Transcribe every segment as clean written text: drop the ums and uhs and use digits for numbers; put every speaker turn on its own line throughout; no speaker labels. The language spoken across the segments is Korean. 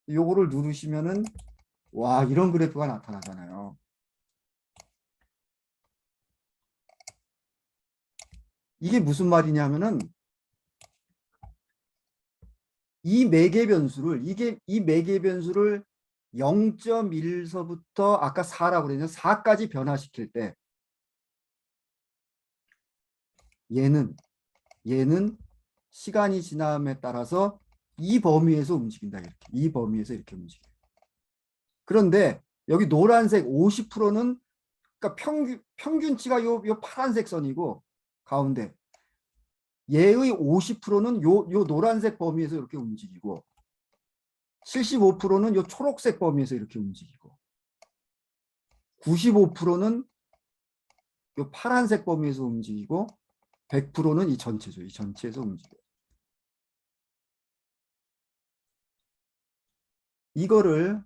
요거를 누르시면은 와, 이런 그래프가 나타나잖아요. 이게 무슨 말이냐면은 이 매개 변수를 이 매개 변수를 0.1서부터 아까 4라고 그랬냐 4까지 변화시킬 때 얘는 시간이 지남에 따라서 이 범위에서 움직인다. 이렇게 이 범위에서 이렇게 움직여요. 그런데 여기 노란색 50%는 그러니까 평균치가 요 파란색 선이고 가운데 얘의 50%는 요 노란색 범위에서 이렇게 움직이고 75%는 요 초록색 범위에서 이렇게 움직이고 95%는 요 파란색 범위에서 움직이고 100%는 이 전체죠. 이 전체에서 움직여요. 이거를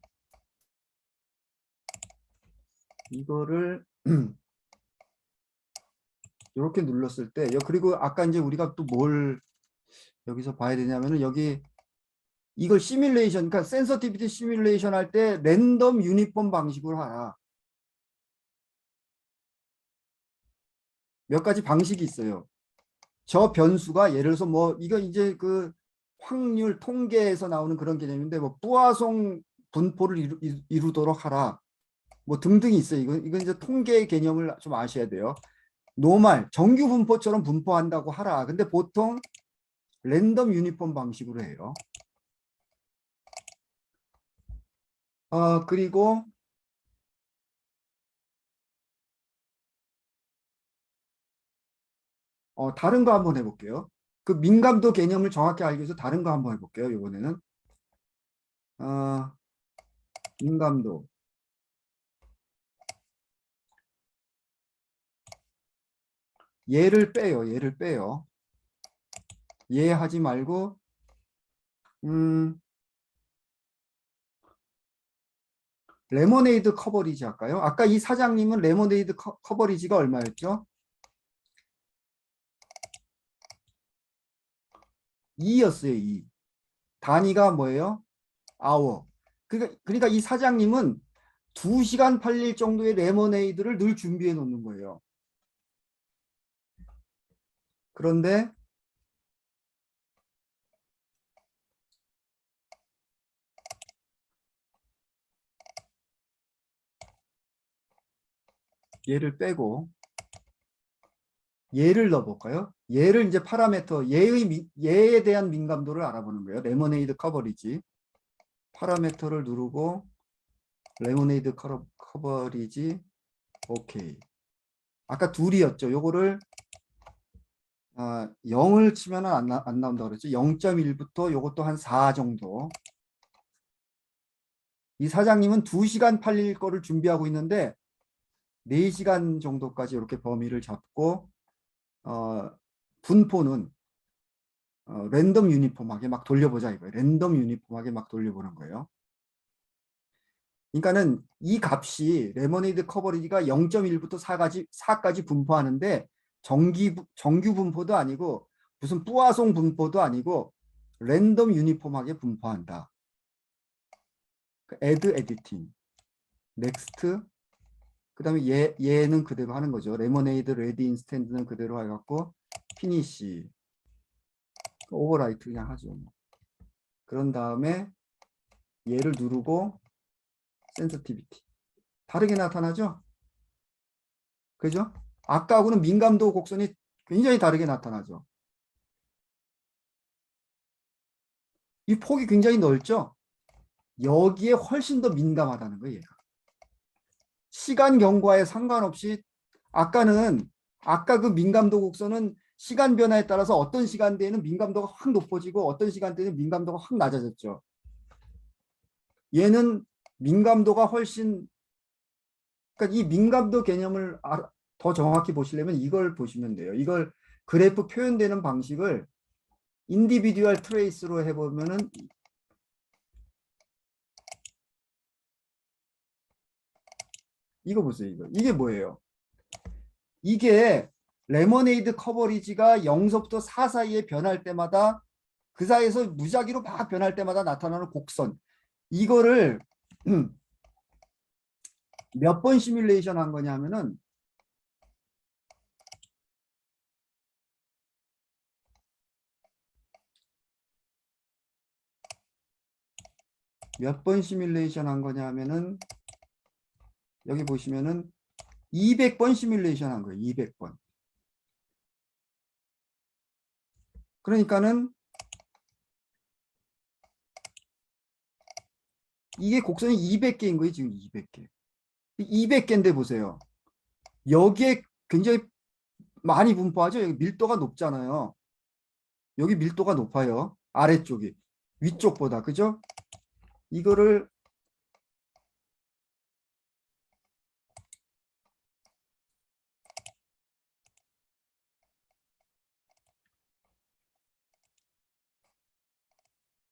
이렇게 눌렀을 때 그리고 아까 이제 우리가 또 뭘 여기서 봐야 되냐면은 여기 이걸 시뮬레이션 그러니까 센서티비티 시뮬레이션 할 때 랜덤 유니폼 방식으로 하라. 몇 가지 방식이 있어요. 저 변수가 예를 들어서 뭐 이거 이제 그 확률 통계에서 나오는 그런 개념인데 뭐 뿌아송 분포를 이루도록 하라. 뭐 등등이 있어요. 이건 이제 통계 개념을 좀 아셔야 돼요. 노말 정규 분포처럼 분포한다고 하라. 근데 보통 랜덤 유니폼 방식으로 해요. 그리고 다른 거 한번 해볼게요. 그 민감도 개념을 정확히 알기 위해서 다른 거 한번 해볼게요. 이번에는 어, 민감도 얘를 빼요. 얘 하지 말고 레모네이드 커버리지 할까요? 아까 이 사장님은 레모네이드 커버리지가 얼마였죠? 2였어요. 2. 단위가 뭐예요? 아워. 그러니까 이 사장님은 2시간 팔릴 정도의 레모네이드를 늘 준비해 놓는 거예요. 그런데 얘를 빼고 얘를 넣어볼까요? 얘를 이제 파라메터 얘에 대한 민감도를 알아보는 거예요. 레모네이드 커버리지 파라메터를 누르고 레모네이드 커버리지 오케이. 아까 둘이었죠. 요거를 0을 치면 안 나온다고 그랬죠. 0.1부터 요것도 한 4 정도. 이 사장님은 2시간 팔릴 거를 준비하고 있는데 4시간 정도까지 이렇게 범위를 잡고 분포는 랜덤 유니폼하게 막 돌려보자 이거예요. 랜덤 유니폼하게 막 돌려보는 거예요. 그러니까는 이 값이 레모네이드 커버리지가 0.1부터 4까지 분포하는데 정규 분포도 아니고 무슨 뿌아송 분포도 아니고 랜덤 유니폼하게 분포한다. add editing, next, 그 다음에 얘는 그대로 하는 거죠. 레모네이드 레디 인스탠드는 그대로 해갖고 피니시, 오버라이트 그냥 하죠. 그런 다음에 얘를 누르고 센서티비티. 다르게 나타나죠? 그죠? 아까하고는 민감도 곡선이 굉장히 다르게 나타나죠. 이 폭이 굉장히 넓죠? 여기에 훨씬 더 민감하다는 거예요, 얘가. 시간 경과에 상관없이 아까 그 민감도 곡선은 시간 변화에 따라서 어떤 시간대에는 민감도가 확 높아지고 어떤 시간대에는 민감도가 확 낮아졌죠. 얘는 민감도가 훨씬 그러니까 이 민감도 개념을 더 정확히 보시려면 이걸 보시면 돼요. 이걸 그래프 표현되는 방식을 인디비듀얼 트레이스로 해보면은 이거 보세요. 이게 뭐예요? 이게 레모네이드 커버리지가 0서부터 4 사이에 변할 때마다 그 사이에서 무작위로 막 변할 때마다 나타나는 곡선. 이거를 몇 번 시뮬레이션 한 거냐면은 몇 번 시뮬레이션 한 거냐면은 여기 보시면은 200번 시뮬레이션 한 거예요. 200번. 그러니까는 이게 곡선이 200개인 거예요. 지금 200개. 200개인데 보세요. 여기에 굉장히 많이 분포하죠. 여기 밀도가 높잖아요. 여기 밀도가 높아요. 아래쪽이. 위쪽보다. 그죠? 이거를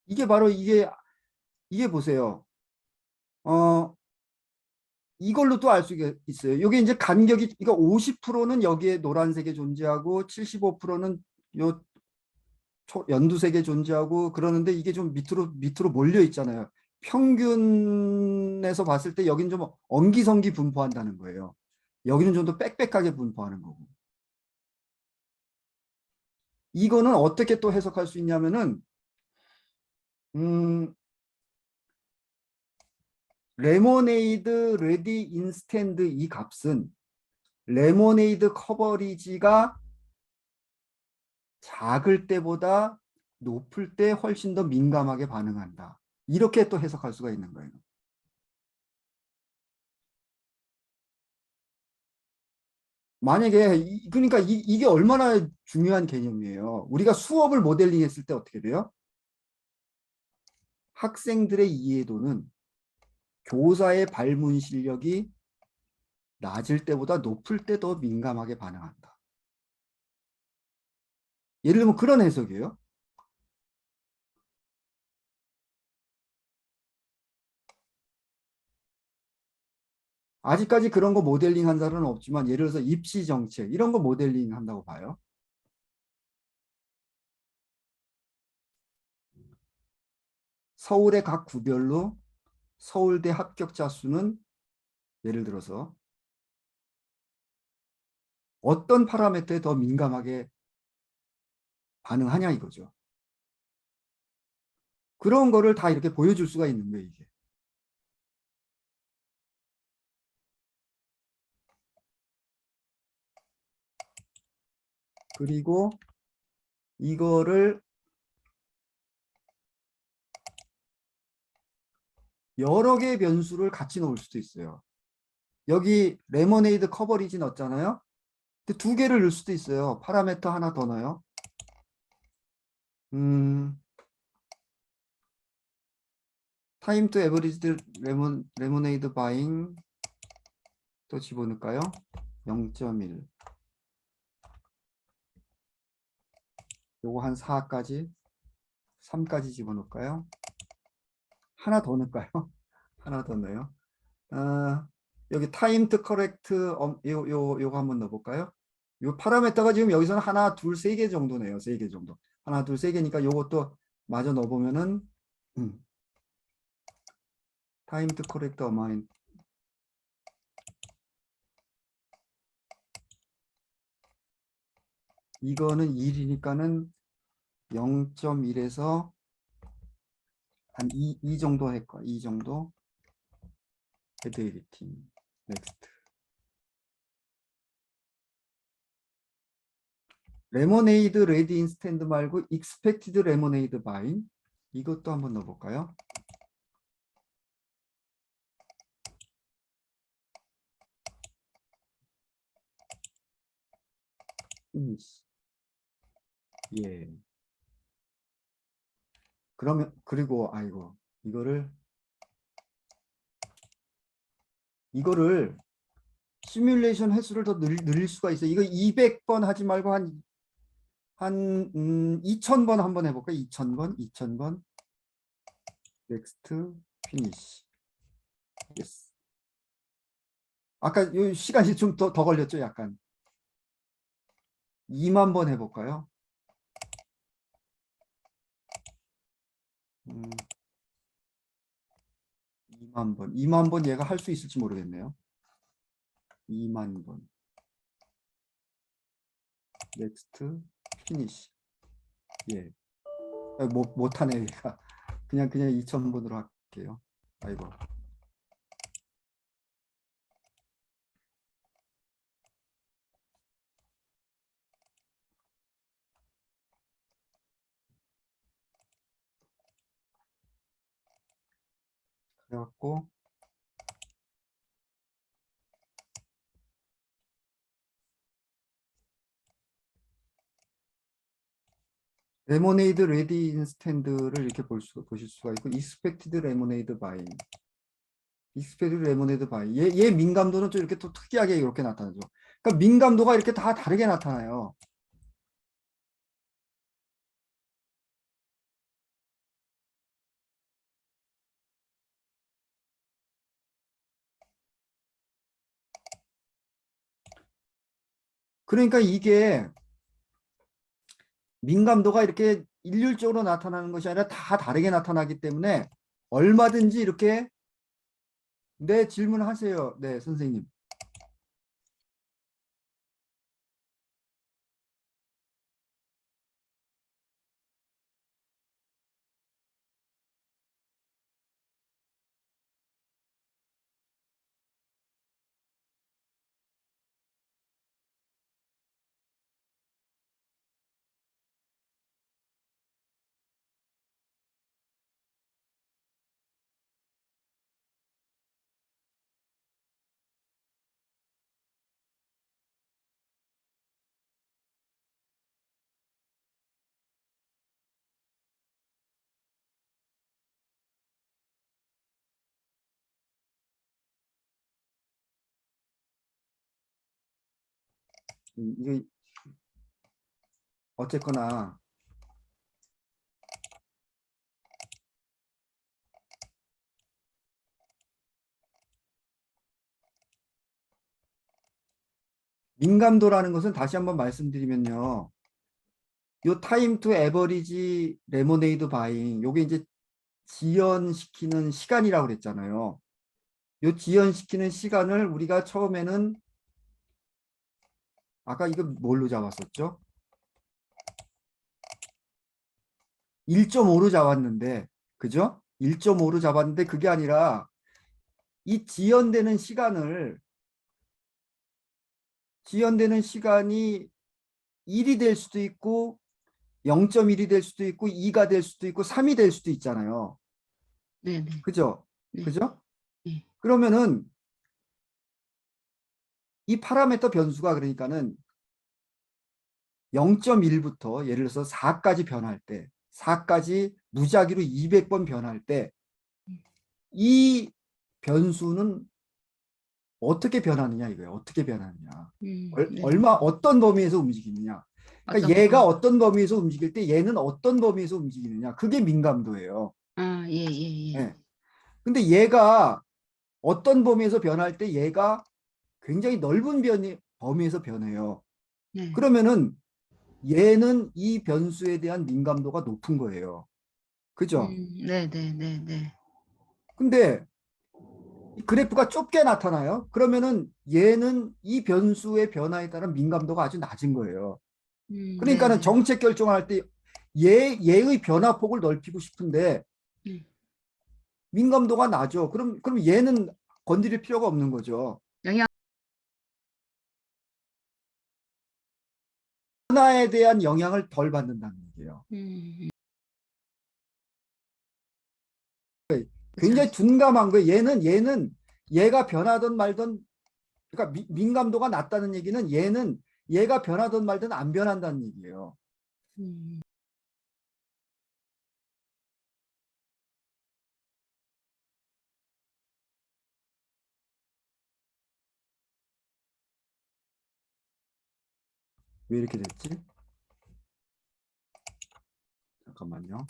이게 바로 이게 보세요. 어 이걸로 또 알 수 있어요. 이게 이제 간격이 이거 50%는 여기에 노란색에 존재하고 75%는 요 연두색에 존재하고 그러는데 이게 좀 밑으로 몰려 있잖아요. 평균에서 봤을 때 여기는 좀 엄기성기 분포한다는 거예요. 여기는 좀 더 빽빽하게 분포하는 거고. 이거는 어떻게 또 해석할 수 있냐면은 음, 레모네이드 레디 인스탠드 이 값은 레모네이드 커버리지가 작을 때보다 높을 때 훨씬 더 민감하게 반응한다. 이렇게 또 해석할 수가 있는 거예요. 만약에 그러니까 이게 얼마나 중요한 개념이에요. 우리가 수업을 모델링 했을 때 어떻게 돼요? 학생들의 이해도는 교사의 발문 실력이 낮을 때보다 높을 때 더 민감하게 반응한다. 예를 들면 그런 해석이에요. 아직까지 그런 거 모델링 한 사람은 없지만 예를 들어서 입시 정책 이런 거 모델링 한다고 봐요. 서울의 각 구별로 서울대 합격자 수는 예를 들어서 어떤 파라미터에 더 민감하게 반응하냐 이거죠. 그런 거를 다 이렇게 보여줄 수가 있는 거예요, 이게. 그리고 이거를 여러 개의 변수를 같이 넣을 수도 있어요. 여기 레모네이드 커버리지 넣었잖아요. 근데 두 개를 넣을 수도 있어요. 파라미터 하나 더 넣어요. 음, 타임 투 에버리지 레모네이드 바잉 또 집어넣을까요? 0.1. 요거 한 4까지, 3까지 집어넣을까요? 하나 더 넣을까요? 하나 더 넣어요. 여기 타임 투 커렉트 요거 한번 넣어볼까요? 요 파라메터가 지금 여기서는 하나, 둘, 세 개 정도네요. 세 개 정도. 하나, 둘, 세 개니까 요것도 마저 넣어보면은 타임 투 커렉트 어마인 이거는 1이니까는 0.1에서 한 2 정도 할 거야. 2 정도. 헤드 에디팅. 넥스트. 레모네이드 레디 인스탠드 말고 익스펙티드 레모네이드 바인 이것도 한번 넣어볼까요? 예. 그러면 그리고 아이고 이거를 시뮬레이션 횟수를 더 늘릴 수가 있어요. 이거 200번 하지 말고 한 2000번 한번 해볼까요? 2000번, 2000번. 넥스트, 피니시. 예스. 아까 요 시간이 좀 더 걸렸죠, 약간. 2만 번 해볼까요? 음, 2만 번. 2만 번 얘가 할 수 있을지 모르겠네요. 2만 번. 넥스트 피니시. 예. 못하네 얘가. 그냥 2,000번으로 할게요. 아이고. 그래갖고 레모네이드 레디 인스탠드를 이렇게 보실 수가 있고 익스펙티드 레모네이드 바이. 익스펙티드 레모네이드 바이. 얘 민감도는 좀 이렇게 또 특이하게 이렇게 나타나죠. 그러니까 민감도가 이렇게 다 다르게 나타나요. 그러니까 이게 민감도가 이렇게 일률적으로 나타나는 것이 아니라 다 다르게 나타나기 때문에 얼마든지 이렇게 네, 질문하세요. 네, 선생님. 이게 어쨌거나 민감도라는 것은 다시 한번 말씀드리면요. 요 타임 투 에버리지 레모네이드 바잉 요게 이제 지연시키는 시간이라고 그랬잖아요. 요 지연시키는 시간을 우리가 처음에는 아까 이거 뭘로 잡았었죠? 1.5로 잡았는데 그죠? 1.5로 잡았는데 그게 아니라 이 지연되는 시간이 1이 될 수도 있고 0.1이 될 수도 있고 2가 될 수도 있고 3이 될 수도 있잖아요.
네네.
그죠?
네.
그죠?
네.
그러면은 이 파라미터 변수가 그러니까는 0.1부터 예를 들어서 4까지 변할 때 4까지 무작위로 200번 변할 때 이 변수는 어떻게 변하느냐 이거예요. 어떻게 변하느냐.
네.
얼마 어떤 범위에서 움직이느냐. 그러니까
어떤
얘가
거?
어떤 범위에서 움직일 때 얘는 어떤 범위에서 움직이느냐. 그게 민감도예요.
아, 예, 예, 예.
예. 근데 얘가 어떤 범위에서 변할 때 얘가 굉장히 넓은 범위에서 변해요.
네.
그러면은 얘는 이 변수에 대한 민감도가 높은 거예요. 그죠?
네, 네, 네, 네.
근데 이 그래프가 좁게 나타나요. 그러면은 얘는 이 변수의 변화에 따른 민감도가 아주 낮은 거예요.
네,
그러니까는
네.
정책 결정할 때 얘의 변화폭을 넓히고 싶은데
네.
민감도가 낮죠. 그럼 얘는 건드릴 필요가 없는 거죠.
영향,
변화에 대한 영향을 덜 받는다는 얘기예요.
그쵸.
굉장히 둔감한 거예요. 얘는 얘가 변하든 말든 그러니까 민감도가 낮다는 얘기는 얘가 변하든 말든 안 변한다는 얘기예요.
음,
왜 이렇게 됐지? 잠깐만요.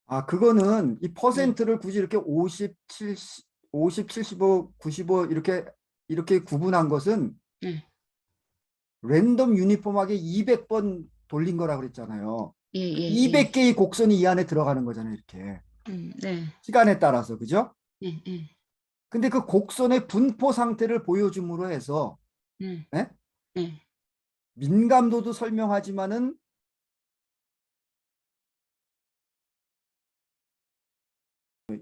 아, 그거는 이
네.
퍼센트를 굳이 이렇게 50, 70, 50, 75, 95 이렇게 구분한 것은
네.
랜덤 유니폼하게 200번 돌린 거라 그랬잖아요.
예, 예, 예.
200개의 곡선이 이 안에 들어가는 거잖아요. 이렇게.
네.
시간에 따라서. 그죠?
예, 예.
근데 그 곡선의 분포 상태를 보여줌으로 해서
네.
예?
네.
민감도도 설명하지만은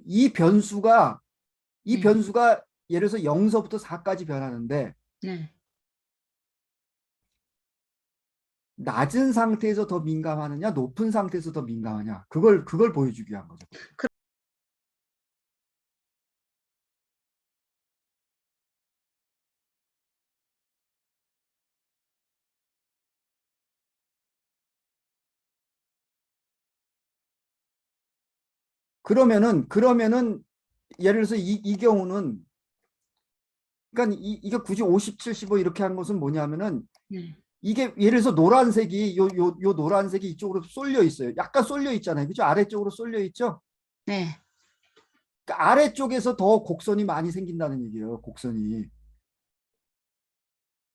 이 변수가 이
네.
변수가 예를 들어서 0서부터 4까지 변하는데
네.
낮은 상태에서 더 민감하느냐 높은 상태에서 더 민감하냐 그걸 보여주기 위한 거죠. 그러면은 예를 들어서 이 경우는 그러니까 이게 굳이 50, 75 이렇게 한 것은 뭐냐면은
네.
이게 예를 들어서 노란색이 요 노란색이 이쪽으로 쏠려 있어요. 약간 쏠려 있잖아요. 그죠? 아래쪽으로 쏠려 있죠?
네.
그러니까 아래쪽에서 더 곡선이 많이 생긴다는 얘기예요. 곡선이.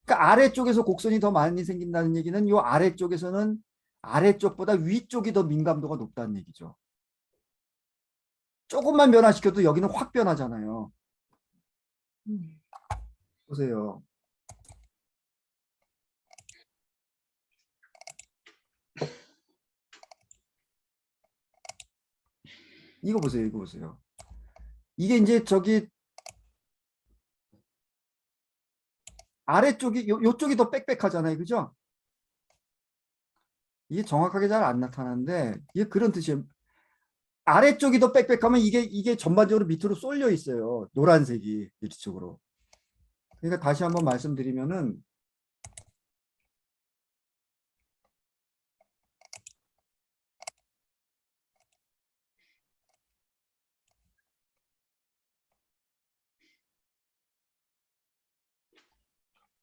그러니까 아래쪽에서 곡선이 더 많이 생긴다는 얘기는 요 아래쪽에서는 아래쪽보다 위쪽이 더 민감도가 높다는 얘기죠. 조금만 변화시켜도 여기는 확 변하잖아요.
음.
보세요. 이거 보세요. 이거 보세요. 이게 이제 저기 아래쪽이 요쪽이 더 빽빽하잖아요. 그죠? 이게 정확하게 잘 안 나타나는데 이게 그런 뜻이에요. 아래쪽이 더 빽빽하면 이게 전반적으로 밑으로 쏠려 있어요. 노란색이 이쪽으로. 그러니까 다시 한번 말씀드리면은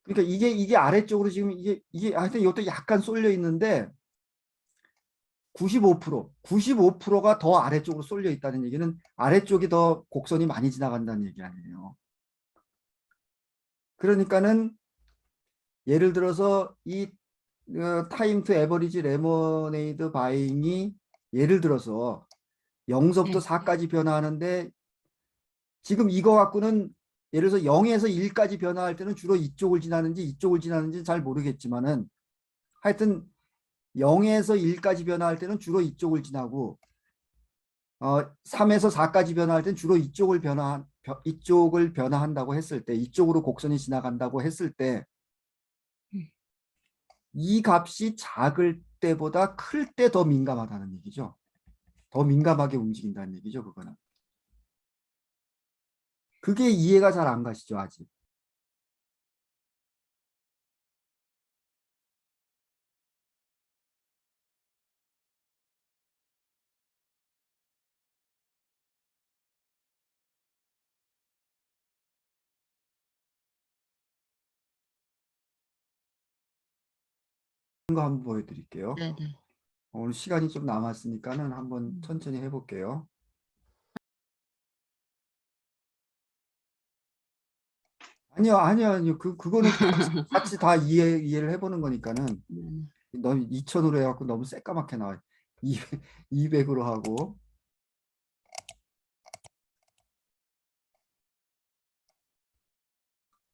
그러니까 이게 아래쪽으로 지금 이게 하여튼 이것도 약간 쏠려 있는데 95%가 더 아래쪽으로 쏠려 있다는 얘기는 아래쪽이 더 곡선이 많이 지나간다는 얘기 아니에요. 그러니까는 예를 들어서 이 타임 투 에버리지 레모네이드 바잉이 예를 들어서 0서부터
네.
4까지 변화하는데 지금 이거 갖고는 예를 들어서 0에서 1까지 변화할 때는 주로 이쪽을 지나는지 이쪽을 지나는지 잘 모르겠지만은 하여튼 0에서 1까지 변화할 때는 주로 이쪽을 지나고 3에서 4까지 변화할 때는 주로 이쪽을 변화한다고 했을 때 이쪽으로 곡선이 지나간다고 했을 때 이 값이 작을 때보다 클 때 더 민감하다는 얘기죠. 더 민감하게 움직인다는 얘기죠. 그거는. 그게 이해가 잘 안 가시죠, 아직. 거 한번 보여드릴게요.
네. 네.
오늘 시간이 좀 남았으니까는 한번
음.
천천히 해볼게요. 아니요. 그거는 같이 다 이해를 해보는 거니까는
네.
너무 2000으로 해갖고 너무 새까맣게 나와요. 200으로 하고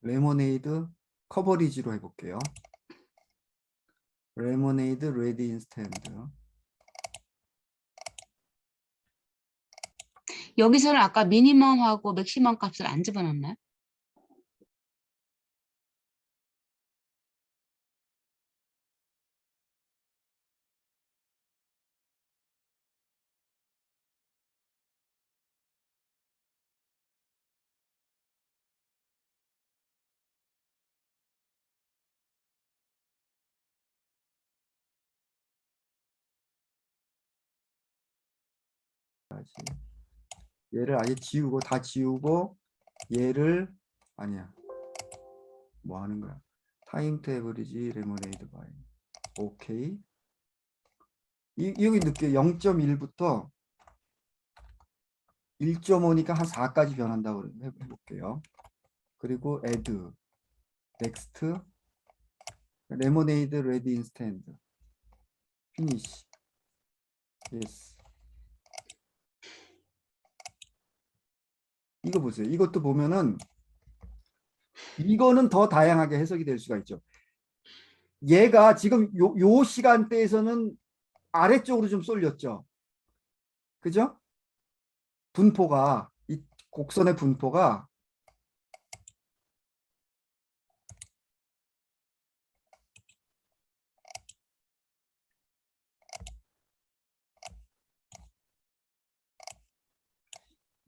레모네이드 커버리지로 해볼게요. 레모네이드 레디 인스턴트.
여기서는 아까 미니멈하고 맥시멈 값을 안 집어넣나요?
얘를 아예 지우고 다 지우고 얘를 아니야. 뭐 하는 거야? 타임 투 에버리지 레모네이드 바이. 오케이. 여기 느껴요. 0.1부터 1.5니까 한 4까지 변한다고 해볼게요. 그리고 add, next 레모네이드 레디 인스턴트. 피니시. 예스. 이거 보세요. 이것도 보면은 이거는 더 다양하게 해석이 될 수가 있죠. 얘가 지금 요 시간대에서는 아래쪽으로 좀 쏠렸죠. 그죠? 분포가 이 곡선의 분포가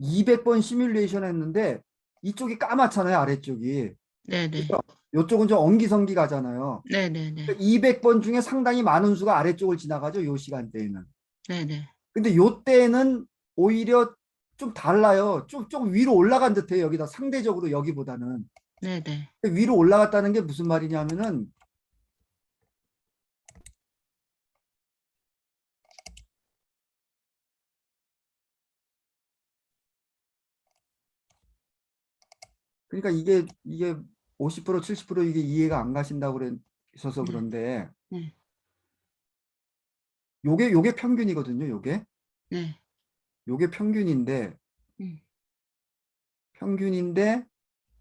200번 시뮬레이션 했는데 이쪽이 까맣잖아요, 아래쪽이.
네네.
그죠? 이쪽은 좀 엉기성기 가잖아요.
네네네.
200번 중에 상당히 많은 수가 아래쪽을 지나가죠, 요 시간대에는.
네네.
근데 요 때는 오히려 좀 달라요. 좀 위로 올라간 듯해요, 여기다 상대적으로 여기보다는.
네네.
위로 올라갔다는 게 무슨 말이냐면은 그러니까 이게 50% 70% 이게 이해가 안 가신다고 그러셔서
네.
그런데
네.
요게 평균이거든요.
네.
요게 평균인데
음.
평균인데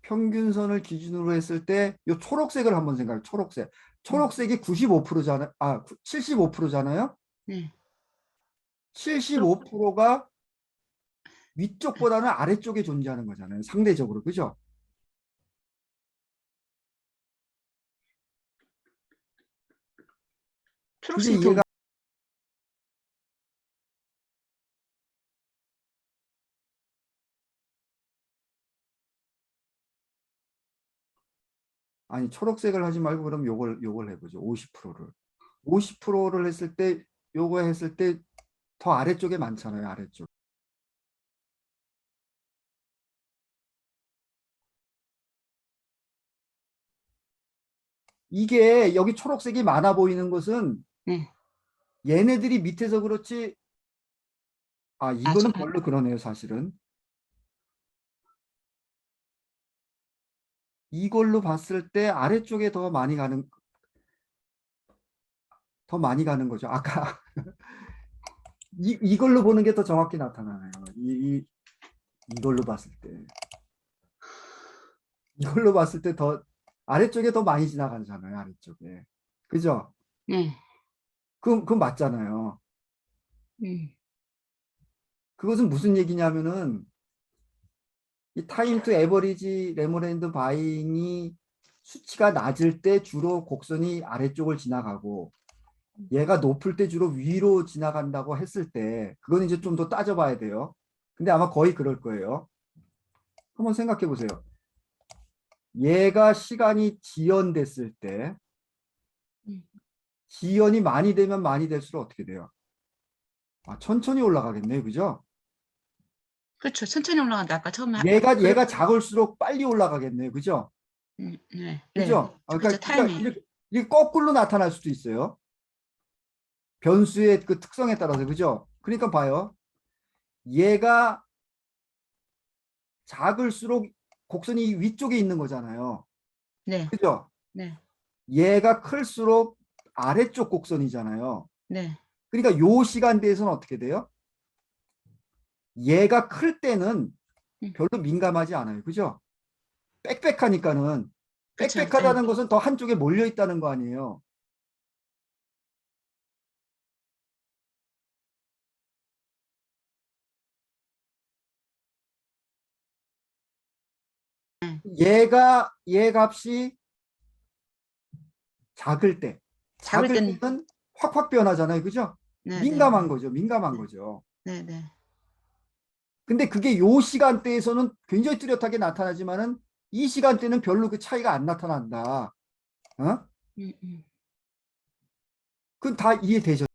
평균선을 기준으로 했을 때 요 초록색을 한번 생각해요. 초록색. 초록색이 95%잖아요. 75%잖아요.
네.
75%가 위쪽보다는 아래쪽에 존재하는 거잖아요. 상대적으로. 그죠? 그게
초록색이 더,
이해가 아니 초록색을 하지 말고 그럼 요걸 해보죠. 50%를. 50%를 했을 때 요거 했을 때 더 아래쪽에 많잖아요. 아래쪽. 이게 여기 초록색이 많아 보이는 것은
네.
얘네들이 밑에서 그렇지
아,
이거는 별로 그러네요. 사실은. 이걸로 봤을 때 아래쪽에 더 많이 가는 거죠. 아까 이걸로 보는 게 더 정확히 나타나요. 이걸로 봤을 때. 이걸로 봤을 때 더 아래쪽에 더 많이 지나가잖아요. 아래쪽에. 그죠?
네.
그건 맞잖아요.
음.
그것은 무슨 얘기냐면은 이 타임 투 에버리지 레모랜드 바잉이 수치가 낮을 때 주로 곡선이 아래쪽을 지나가고 얘가 높을 때 주로 위로 지나간다고 했을 때 그건 이제 좀 더 따져봐야 돼요. 근데 아마 거의 그럴 거예요. 한번 생각해 보세요. 얘가 시간이 지연됐을 때
음.
지연이 많이 되면 많이 될수록 어떻게 돼요? 천천히 올라가겠네요. 그죠?
그렇죠. 천천히 올라간다. 아까 처음에
얘가 작을수록 빨리 올라가겠네요. 그죠?
네. 네.
그죠?
그렇죠.
그러니까
타이밍.
이게 거꾸로 나타날 수도 있어요. 변수의 그 특성에 따라서. 그죠? 그러니까 봐요. 얘가 작을수록 곡선이 위쪽에 있는 거잖아요.
네.
그죠?
네.
얘가 클수록 아래쪽 곡선이잖아요.
네.
그러니까 요 시간대에서는 어떻게 돼요? 얘가 클 때는
음.
별로 민감하지 않아요. 그죠? 빽빽하니까는
그렇죠. 네.
빽빽하다는 것은 더 한쪽에 몰려 있다는 거 아니에요. 얘 값이 작을 때,
작을
작을
때는
때는 확확 변하잖아요. 그죠?
네. 네.
민감한 거죠. 민감한
네.
거죠.
네. 네.
근데 그게 요 시간대에서는 굉장히 뚜렷하게 나타나지만은 이 시간대는 별로 그 차이가 안 나타난다. 어?
음. 음.
그건 다 이해되죠?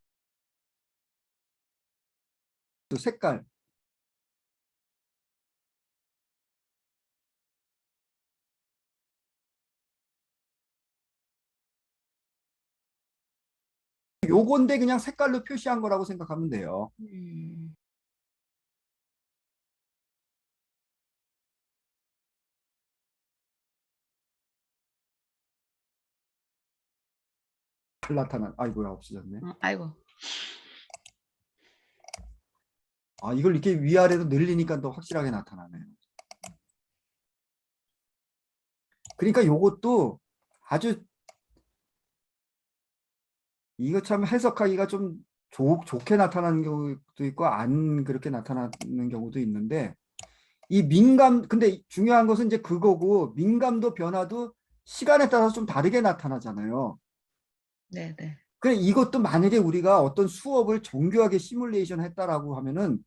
색깔. 요건데 그냥 색깔로 표시한 거라고 생각하면 돼요.
음.
나타나. 아이고야 없어졌네.
아이고.
아 이걸 이렇게 위아래로 늘리니까 더 확실하게 나타나네요. 그러니까 요것도 아주 이거 참 해석하기가 좀 좋게 나타나는 경우도 있고 안 그렇게 나타나는 경우도 있는데 이 민감 근데 중요한 것은 이제 그거고 민감도 변화도 시간에 따라서 좀 다르게 나타나잖아요.
네네.
그래 이것도 만약에 우리가 어떤 수업을 정교하게 시뮬레이션 했다라고 하면은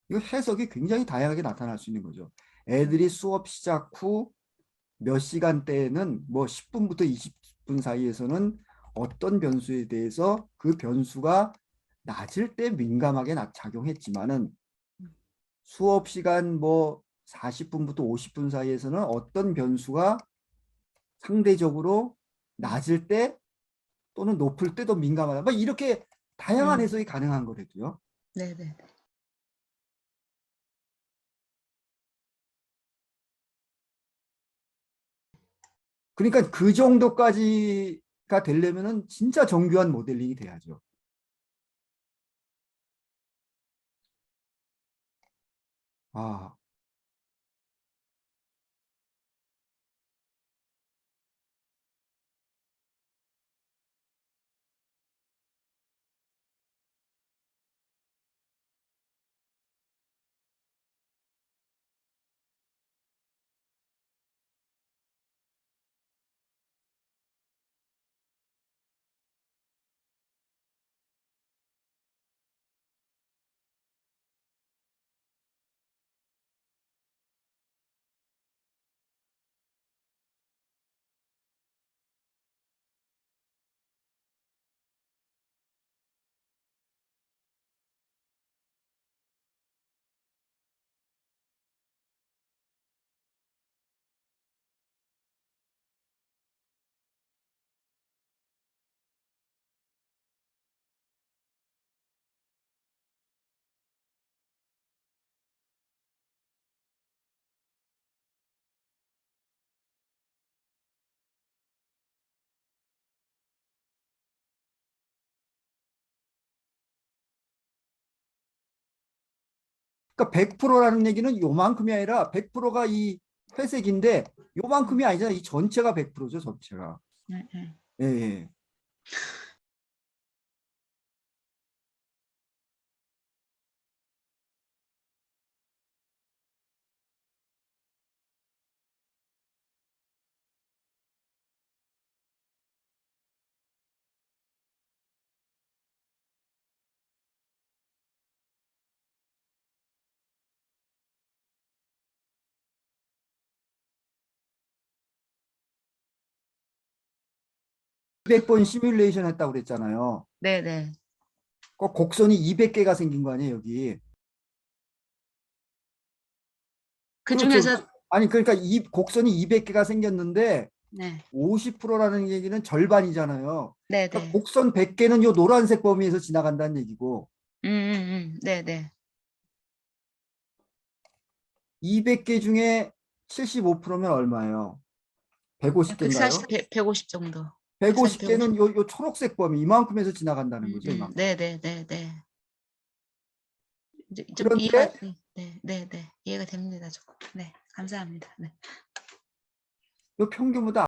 이거 해석이 굉장히 다양하게 나타날 수 있는 거죠. 애들이 수업 시작 후 몇 시간대에는 뭐 10분부터 20분 사이에서는 어떤 변수에 대해서 그 변수가 낮을 때 민감하게 작용했지만은 수업 시간 뭐 40분부터 50분 사이에서는 어떤 변수가 상대적으로 낮을 때 또는 높을 때도 민감하다. 뭐 이렇게 다양한
음.
해석이 가능한 거래도요.
네네.
그러니까 그 정도까지가 되려면은 진짜 정교한 모델링이 돼야죠. 아, 그러니까 100%라는 얘기는 요만큼이 아니라 100%가 이 회색인데 요만큼이 아니잖아. 이 전체가 100%죠, 전체가.
네, 네.
예, 예. 백 200번 시뮬레이션 했다고 그랬잖아요.
네네.
그 곡선이 200개가 생긴 거 아니에요, 여기.
그
그렇죠.
중에서
아니, 그러니까 이 곡선이 200개가 생겼는데
네.
50%라는 얘기는 절반이잖아요. 그러니까
네네.
곡선 100개는 요 노란색 범위에서 지나간다는 얘기고
네네.
200개 중에 75%면 얼마예요?
백사십
150개인가요?
150 정도. 140, 150.
150개는 요 초록색 범위 이만큼에서 지나간다는 거죠, 이만큼.
네네네네. 이제 좀 이해가,
그런데
네네네. 이해가 됩니다, 조금. 네. 감사합니다. 네.
요 평균보다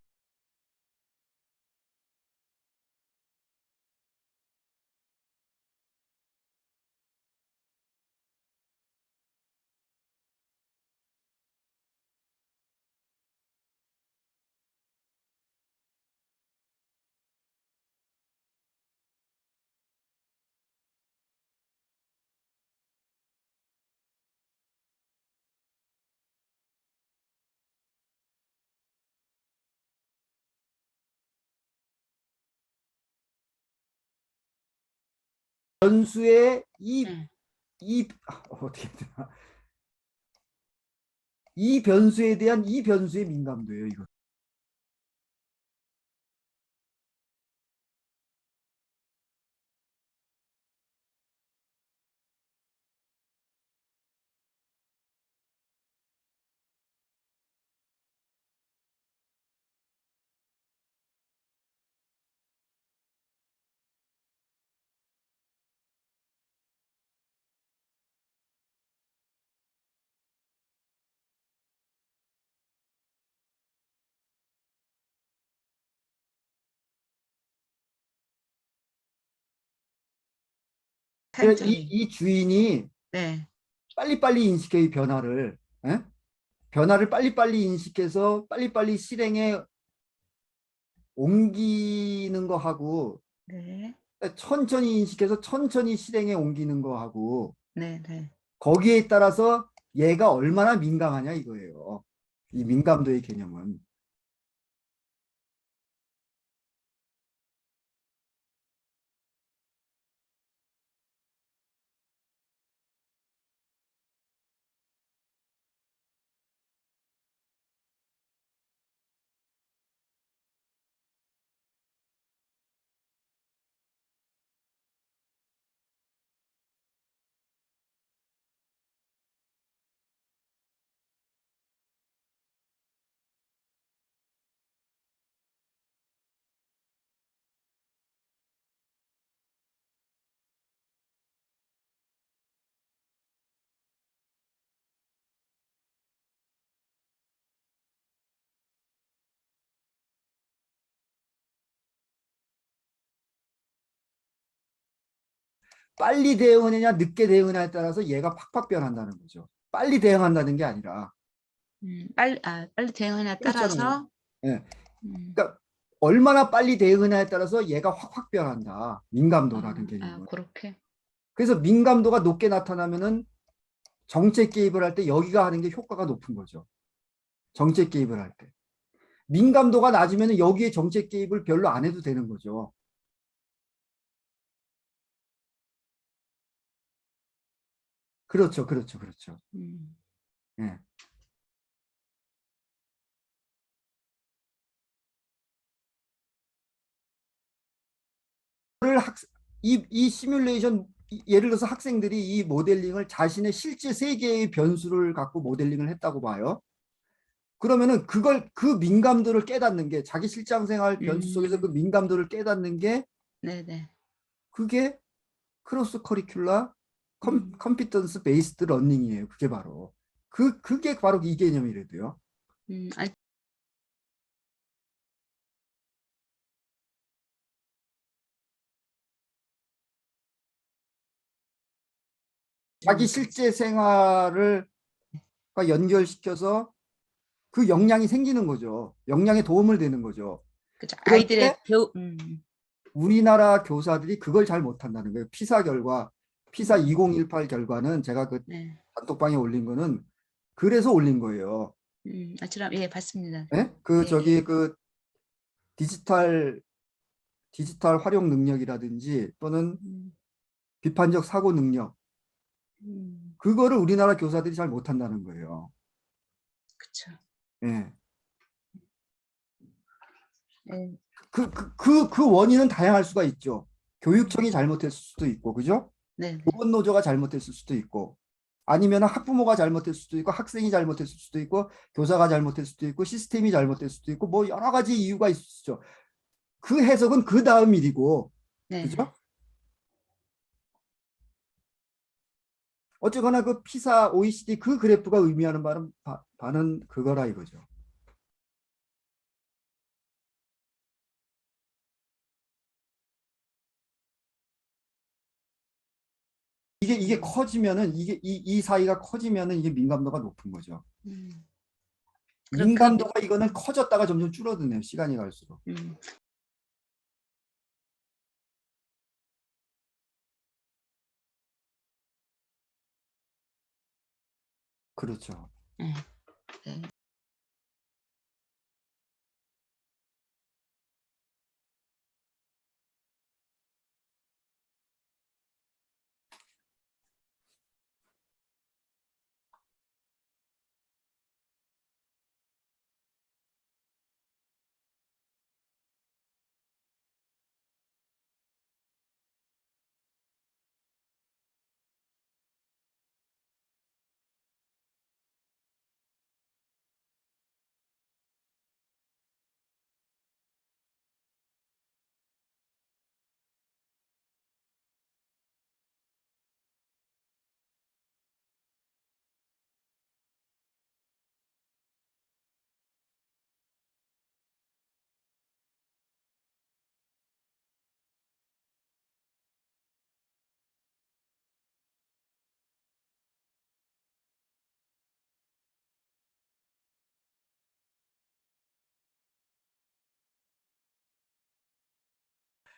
변수의
네.
어떻게 되나? 이 변수에 대한 이 변수의 민감도예요, 이거. 그러니까
탄천이.
이 주인이
네.
빨리빨리 인식해 이 변화를. 예? 변화를 빨리빨리 인식해서 빨리빨리 실행에 옮기는 거하고
네.
천천히 인식해서 천천히 실행에 옮기는 거하고
네. 네.
거기에 따라서 얘가 얼마나 민감하냐 이거예요. 이 민감도의 개념은. 빨리 대응하느냐 늦게 대응하냐에 따라서 얘가 팍팍 변한다는 거죠. 빨리 대응한다는 게 아니라.
빨리 대응하냐에
그렇잖아요.
따라서.
예.
음.
그러니까 얼마나 빨리 대응하냐에 따라서 얘가 확확 변한다. 민감도라는 개념은.
그렇게.
그래서 민감도가 높게 나타나면은 정책 개입을 할 때 여기가 하는 게 효과가 높은 거죠. 정책 개입을 할 때. 민감도가 낮으면 여기에 정책 개입을 별로 안 해도 되는 거죠. 그렇죠, 그렇죠, 그렇죠.
음.
예. 이 시뮬레이션, 예를 들어서 학생들이 이 모델링을 자신의 실제 세계의 변수를 갖고 모델링을 했다고 봐요. 그러면은 그 민감도를 깨닫는 게 자기 실장생활 변수 속에서 그
음.
민감도를 깨닫는 게
네네.
그게 크로스 커리큘러
음.
컴피턴스 베이스드 러닝이에요. 그게 바로 그게 바로 이 개념이래도요.
아니,
자기 실제 생활을 연결시켜서 그 역량이 생기는 거죠. 역량에 도움을 되는 거죠.
그죠.
그럴 때
아이들의 배우,
우리나라 교사들이 그걸 잘 못한다는 거예요. 피사
음,
2018 결과는 제가 그
네.
단톡방에 올린 거는 그래서 올린 거예요.
아처럼, 예, 봤습니다.
예? 그
예,
저기 그 디지털 디지털 활용 능력이라든지 또는
음,
비판적 사고 능력
음,
그거를 우리나라 교사들이 잘 못한다는 거예요.
그쵸.
예.
예,
그 원인은 다양할 수가 있죠. 교육청이
음,
잘못했을 수도 있고, 그죠?
네네.
보건노조가 잘못했을 수도 있고, 아니면 학부모가 잘못했을 수도 있고, 학생이 잘못했을 수도 있고, 교사가 잘못했을 수도 있고, 시스템이 잘못했을 수도 있고, 뭐 여러 가지 이유가 있을 수 있죠. 그 해석은 그 다음 일이고,
네네.
그죠? 어쨌거나 그 피사, OECD 그 그래프가 의미하는 바는 그거라 이거죠. 이게
음,
커지면은 이 사이가 커지면은 이게 민감도가 높은 거죠.
음. 그럼
민감도가 이거는 커졌다가 점점 줄어드네요. 시간이 갈수록.
음,
그렇죠.
예, 네.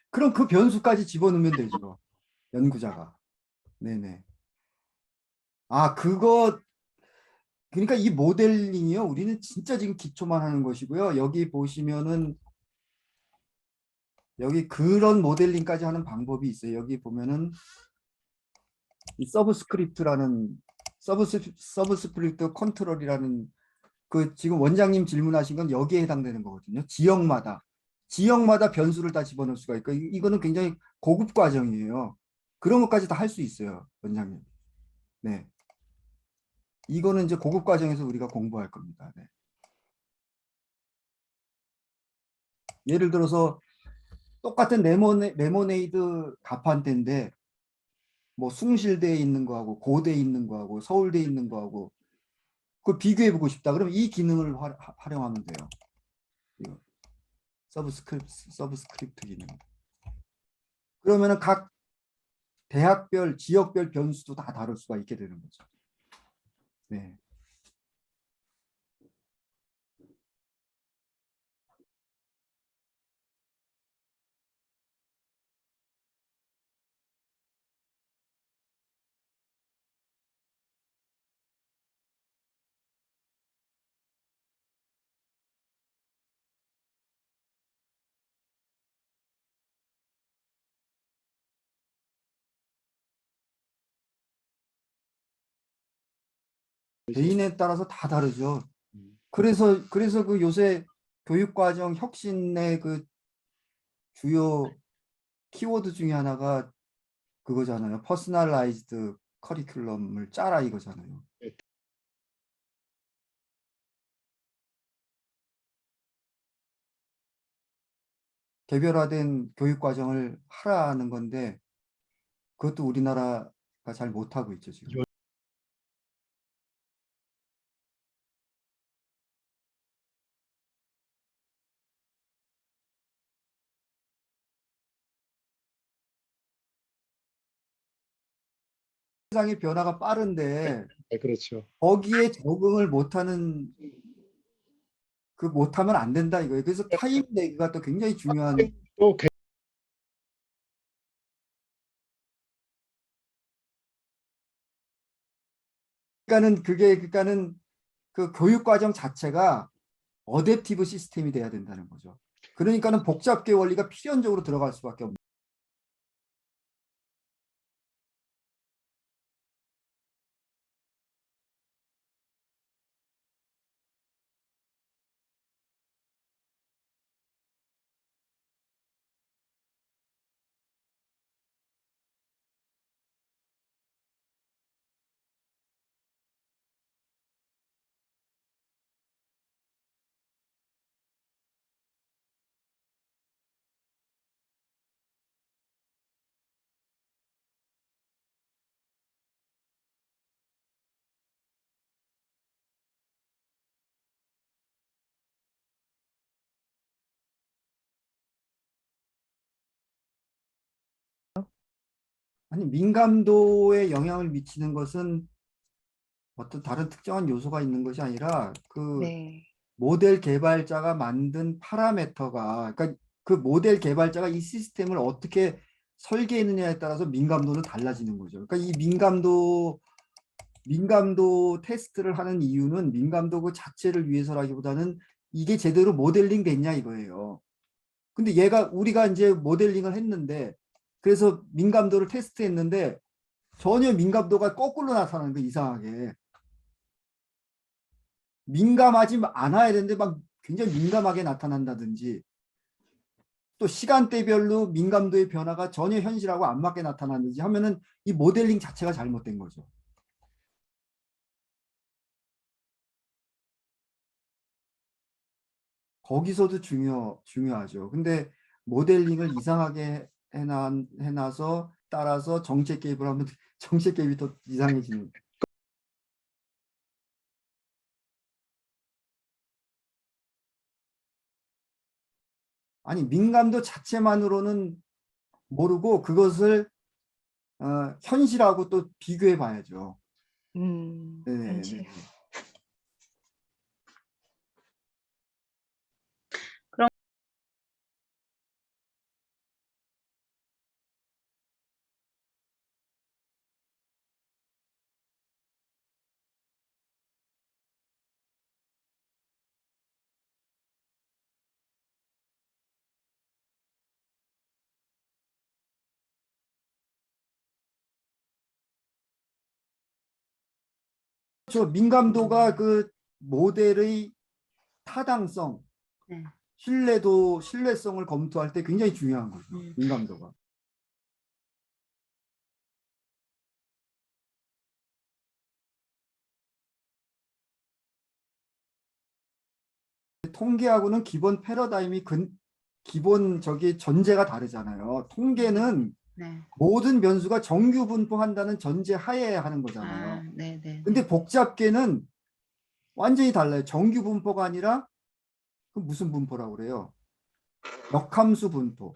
그럼 그 변수까지 집어넣으면 되죠. 연구자가. 네네. 아, 그러니까 이 모델링이요. 우리는 진짜 지금 기초만 하는 것이고요. 여기 보시면은, 여기 그런 모델링까지 하는 방법이 있어요. 여기 보면은, 이 서브스크립트 컨트롤이라는 그 지금 원장님 질문하신 건 여기에 해당되는 거거든요. 지역마다 변수를 다 집어넣을 수가 있고 이거는 굉장히 고급 과정이에요. 그런 것까지 다 할 수 있어요, 원장님. 네, 이거는 이제 고급 과정에서 우리가 공부할 겁니다. 네. 예를 들어서 똑같은 레모네이드 가판대인데 뭐 숭실대에 있는 거하고 고대에 있는 거하고 서울대에 있는 거하고 그걸 비교해 보고 싶다. 그러면 이 기능을 활용하면 돼요. 이거. 서브스크립트 기능. 그러면은 각 대학별, 지역별 변수도 다 다룰 수가 있게 되는 거죠. 네. 개인에 따라서 다 다르죠. 그래서 그 요새 교육과정 혁신의 그 주요 키워드 중에 하나가 그거잖아요. 퍼스널라이즈드 커리큘럼을 짜라 이거잖아요. 개별화된 교육과정을 하라는 건데 그것도 우리나라가 잘 못하고 있죠, 지금. 세상의 변화가 빠른데
네, 그렇죠.
거기에 적응을 못하는 못하면 안 된다 이거예요. 그래서 타임 레그가 또 굉장히 중요한.
또
그러니까는 그 교육 과정 자체가 어댑티브 시스템이 돼야 된다는 거죠. 그러니까는 복잡계 원리가 필연적으로 들어갈 수밖에 없는. 아니 민감도에 영향을 미치는 것은 어떤 다른 특정한 요소가 있는 것이 아니라 그
네.
모델 개발자가 만든 파라메터가 그러니까 그 모델 개발자가 이 시스템을 어떻게 설계했느냐에 따라서 민감도는 달라지는 거죠. 그러니까 이 민감도 테스트를 하는 이유는 민감도 그 자체를 위해서라기보다는 이게 제대로 모델링 됐냐 이거예요. 근데 우리가 이제 모델링을 했는데 그래서 민감도를 테스트했는데 전혀 민감도가 거꾸로 나타나는 거 이상하게. 민감하지 않아야 되는데 막 굉장히 민감하게 나타난다든지 또 시간대별로 민감도의 변화가 전혀 현실하고 안 맞게 나타나는지 하면은 이 모델링 자체가 잘못된 거죠. 거기서도 중요하죠. 근데 모델링을 이상하게 해놔서 따라서 정책 개입을 하면 정책 개입이 더 이상해지는. 아니 민감도 자체만으로는 모르고 그것을 현실하고 또 비교해 봐야죠.
현실.
네. 민감도가 그 모델의 타당성,
네.
신뢰성을 검토할 때 굉장히 중요한 거죠. 민감도가. 통계하고는 기본 패러다임이 기본 전제가 다르잖아요. 통계는
네.
모든 변수가 정규 분포한다는 전제 하에 하는
아,
거잖아요.
네, 네.
근데 복잡계는 완전히 달라요. 정규 분포가 아니라 그 무슨 분포라고 그래요? 역함수 분포.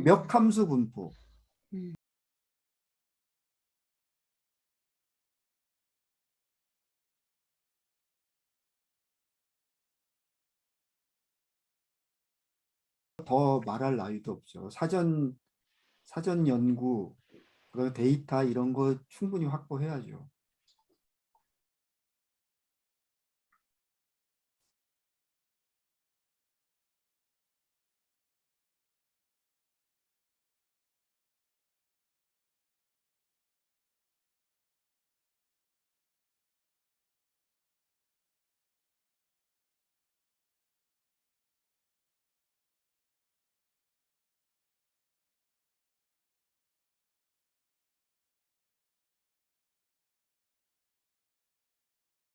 역함수 분포.
음.
더 말할 나위도 없죠. 사전 연구, 그 데이터 이런 거 충분히 확보해야죠.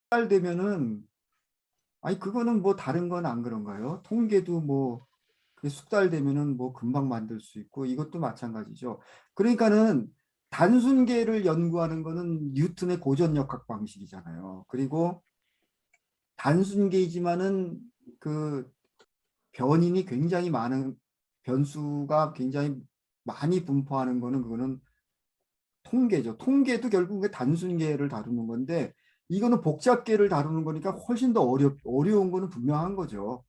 달 되면은 아니 그거는 뭐 다른 건 안 그런가요? 통계도 뭐 그게 숙달되면은 뭐 금방 만들 수 있고 이것도 마찬가지죠. 그러니까는 단순계를 연구하는 거는 뉴턴의 고전역학 방식이잖아요. 그리고 단순계이지만은 그 변인이 굉장히 많은 변수가 굉장히 많이 분포하는 거는 그거는 통계죠. 통계도 결국 그 단순계를 다루는 건데 이거는 복잡계를 다루는 거니까 훨씬 더 어려운 거는 분명한 거죠.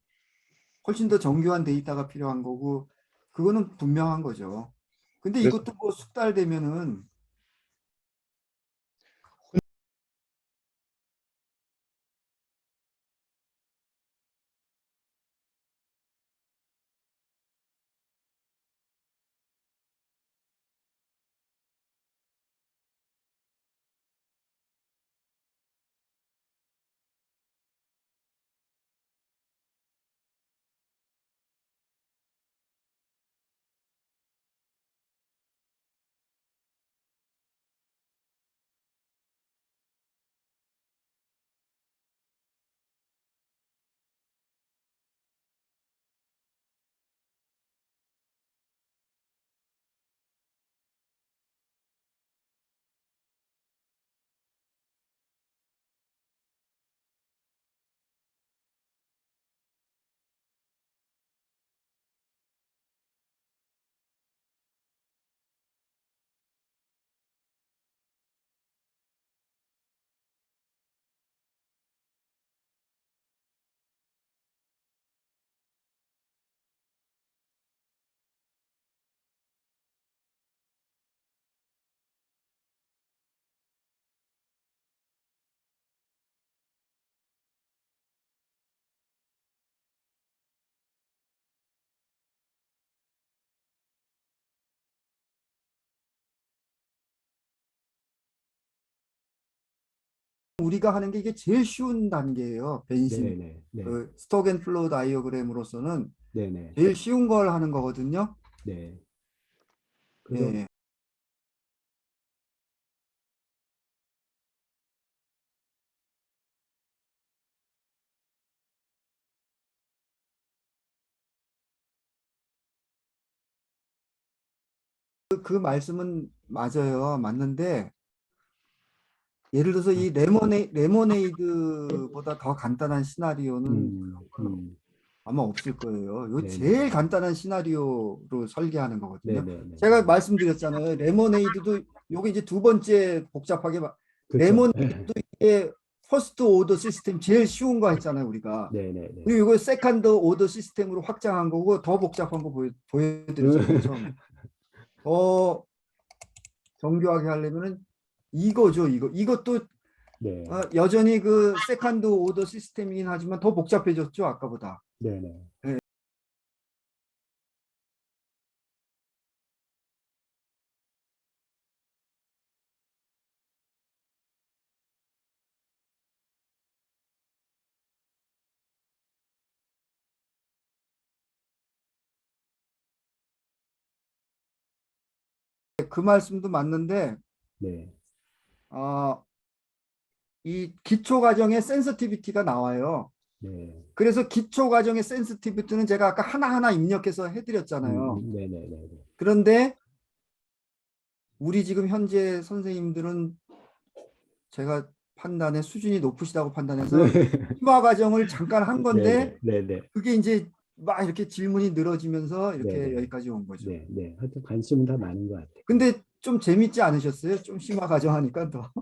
훨씬 더 정교한 데이터가 필요한 거고 그거는 분명한 거죠. 근데
그래서
이것도 뭐 숙달되면은 우리가 하는 게 이게 제일 쉬운 단계예요. 변신.
네네 네.
그 스톡 앤 플로우 다이어그램으로서는
네네
제일 쉬운 걸 하는 거거든요.
네. 그래서
예. 그 말씀은 맞아요. 맞는데 예를 들어서 이 레모네이드보다 더 간단한 시나리오는 아마 없을 거예요. 요
네네
제일 간단한 시나리오로 설계하는 거거든요.
네네네
제가 말씀드렸잖아요. 레모네이드도 요게 이제 두 번째 복잡하게
그렇죠.
레모네이드도 이게 퍼스트 오더 시스템 제일 쉬운 거 했잖아요, 우리가.
네네네
그리고 이거 세컨드 오더 시스템으로 확장한 거고 더 복잡한 거 보여드렸잖아요, 처음에. 더 정교하게 하려면은 이거죠, 이거. 이것도
네
여전히 그 세컨드 오더 시스템이긴 하지만 더 복잡해졌죠, 아까보다.
네네
예. 그 말씀도 맞는데
네.
이 기초 과정의 센서티비티가 나와요.
네.
그래서 기초 과정의 센서티비티는 제가 아까 하나하나 입력해서 해드렸잖아요.
네네네.
그런데 우리 지금 현재 선생님들은 제가 판단에 수준이 높으시다고 판단해서 심화 과정을 잠깐 한 건데
네네.
그게 이제 막 이렇게 질문이 늘어지면서 이렇게
네네.
여기까지 온 거죠.
네. 네. 하여튼 관심은 다 많은 것 같아요.
근데 좀 재밌지 않으셨어요? 좀 심화 과정 하니까 더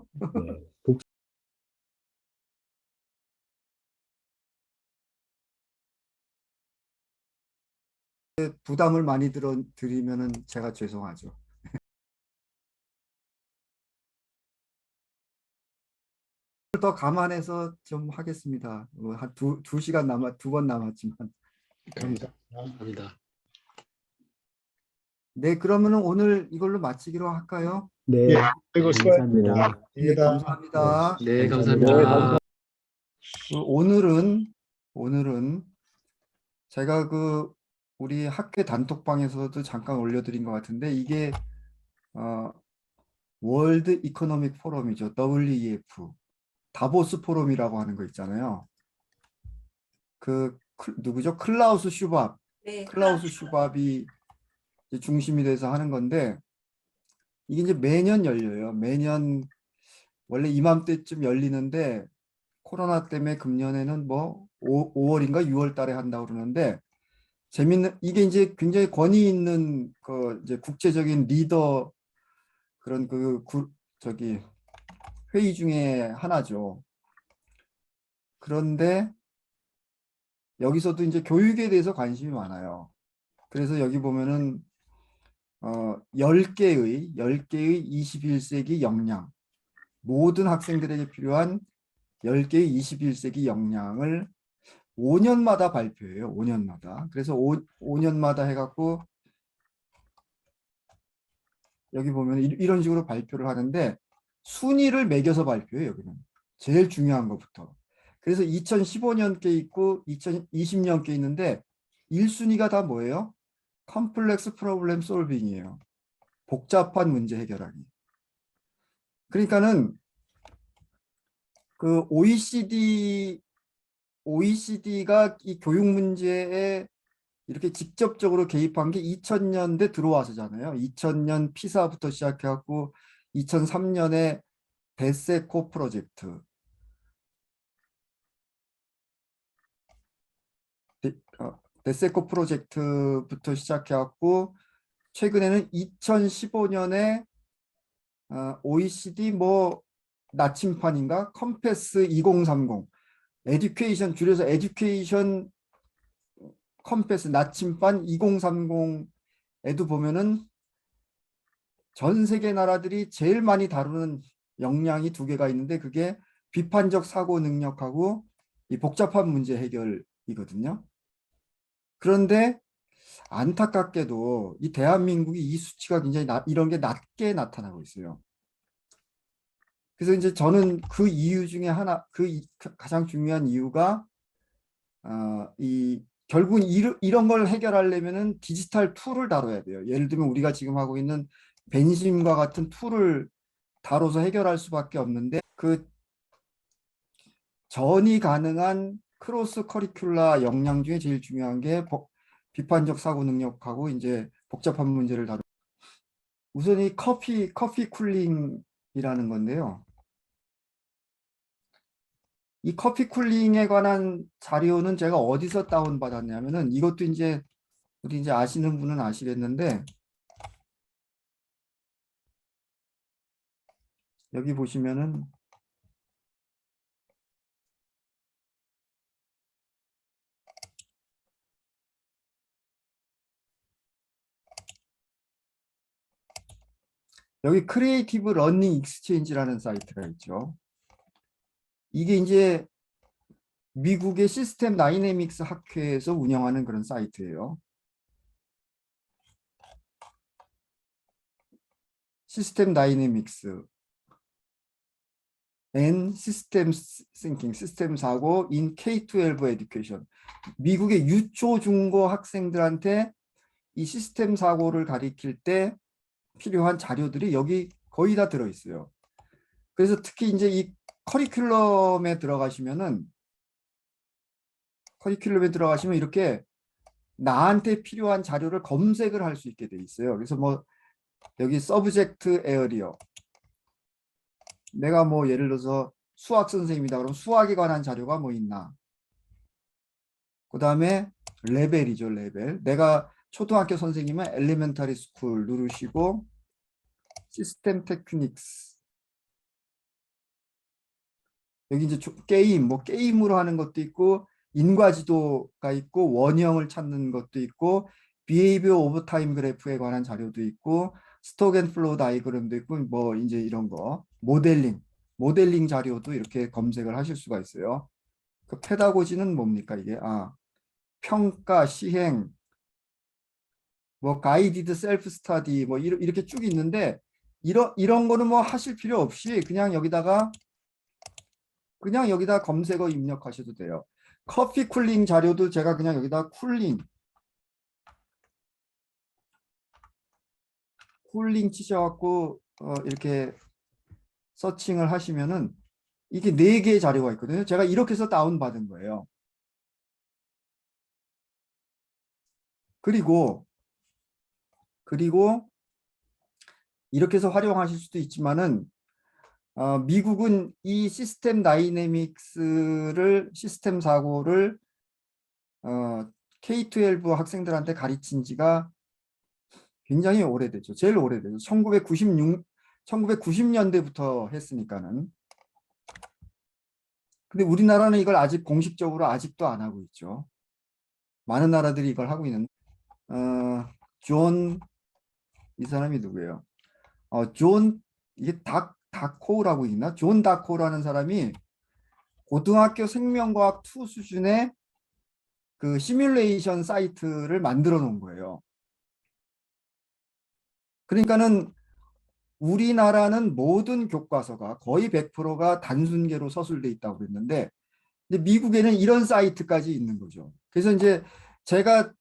네.
부담을 많이 드리면은 제가 죄송하죠. 더 감안해서 좀 하겠습니다. 한 두 시간 두 번 남았지만.
감사합니다.
네, 그러면은 오늘 이걸로 마치기로 할까요?
네.
예, 아이고,
감사합니다.
네, 감사합니다.
네,
감사합니다.
감사합니다.
오늘은 제가 우리 학회 단톡방에서도 잠깐 올려드린 것 같은데 이게 월드 이코노믹 포럼이죠. WEF. 다보스 포럼이라고 하는 거 있잖아요. 누구죠? 클라우스 슈밥.
네.
클라우스 슈밥이 이제 중심이 돼서 하는 건데 이게 이제 매년 열려요. 매년 원래 이맘때쯤 열리는데 코로나 때문에 금년에는 뭐 5월인가 6월 달에 한다고 그러는데 이게 이제 굉장히 권위 있는 이제 국제적인 리더 그런 회의 중에 하나죠. 그런데 여기서도 이제 교육에 대해서 관심이 많아요. 그래서 여기 보면은 10개의 21세기 역량, 모든 학생들에게 필요한 10개의 21세기 역량을 5년마다 발표해요. 5년마다. 그래서 5년마다 해갖고 여기 보면 이런 식으로 발표를 하는데 순위를 매겨서 발표해요. 여기는 제일 중요한 것부터. 그래서 2015년께 있고 2020년께 있는데 1순위가 다 뭐예요? 컴플렉스 프로블렘 솔빙이에요. 복잡한 문제 해결하기. 그러니까는 OECD가 이 교육 문제에 이렇게 직접적으로 개입한 게 2000년대 들어와서잖아요. 2000년 피사부터 시작해갖고 2003년에 데세코 프로젝트. 데세코 프로젝트부터 시작해갖고 최근에는 2015년에 OECD 나침판인가 컴패스 2030 에듀케이션 줄여서 에듀케이션 컴패스 나침반 2030에도 보면은 전 세계 나라들이 제일 많이 다루는 역량이 두 개가 있는데 그게 비판적 사고 능력하고 이 복잡한 문제 해결이거든요. 그런데 안타깝게도 이 대한민국이 이 수치가 굉장히 이런 게 낮게 나타나고 있어요. 그래서 이제 저는 그 이유 중에 가장 중요한 이유가 결국은 이런 걸 해결하려면은 디지털 툴을 다뤄야 돼요. 예를 들면 우리가 지금 하고 있는 벤심과 같은 툴을 다뤄서 해결할 수밖에 없는데 그 전이 가능한 크로스 커리큘라 역량 중에 제일 중요한 게 비판적 사고 능력하고 이제 복잡한 문제를 다루는 우선 이 커피 쿨링이라는 건데요. 이 커피 쿨링에 관한 자료는 제가 어디서 다운받았냐면은 이것도 이제 우리 이제 아시는 분은 아시겠는데 여기 보시면은 여기 크리에이티브 러닝 익스체인지라는 사이트가 있죠. 이게 이제 미국의 시스템 다이내믹스 학회에서 운영하는 그런 사이트예요. 시스템 다이내믹스 and 시스템 싱킹, 시스템 사고 in K-12 education. 미국의 유초 중고 학생들한테 이 시스템 사고를 가리킬 때 필요한 자료들이 여기 거의 다 들어있어요. 그래서 특히 이제 이 커리큘럼에 들어가시면 이렇게 나한테 필요한 자료를 검색을 할 수 있게 돼 있어요. 그래서 뭐 여기 서브젝트 에어리어, 내가 뭐 예를 들어서 수학 선생님이다 그러면 수학에 관한 자료가 뭐 있나, 그 다음에 레벨이죠. 레벨. 내가 초등학교 선생님은 엘리멘터리 스쿨 누르시고 시스템 테크닉스, 여기 이제 게임, 뭐 게임으로 하는 것도 있고 인과지도가 있고 원형을 찾는 것도 있고 비헤이비어 오브 타임 그래프에 관한 자료도 있고 스톡 앤 플로우 다이그램도 있고 뭐 이제 이런 거 모델링 자료도 이렇게 검색을 하실 수가 있어요. 그 페다고지는 뭡니까 이게? 평가, 시행, 뭐 가이디드 셀프 스터디 뭐 이렇게 쭉 있는데 이런 거는 뭐 하실 필요 없이 그냥 여기다 검색어 입력하셔도 돼요. 커피 쿨링 자료도 제가 그냥 여기다 쿨링 치셔갖고 이렇게 서칭을 하시면은 이게 4개의 자료가 있거든요. 제가 이렇게 해서 다운받은 거예요. 그리고 이렇게 해서 활용하실 수도 있지만은 미국은 이 시스템 다이내믹스를 시스템 사고를 K-12 학생들한테 가르친 지가 굉장히 오래됐죠. 제일 오래됐죠. 1990년대부터 했으니까는. 근데 우리나라는 이걸 아직 공식적으로 아직도 안 하고 있죠. 많은 나라들이 이걸 하고 있는데 이 사람이 누구예요? 이게 다코라고 있나? 존 다코라는 사람이 고등학교 생명과학 2 수준의 그 시뮬레이션 사이트를 만들어 놓은 거예요. 그러니까는 우리나라는 모든 교과서가 거의 100%가 단순계로 서술돼 있다고 그랬는데 이제 미국에는 이런 사이트까지 있는 거죠. 그래서 이제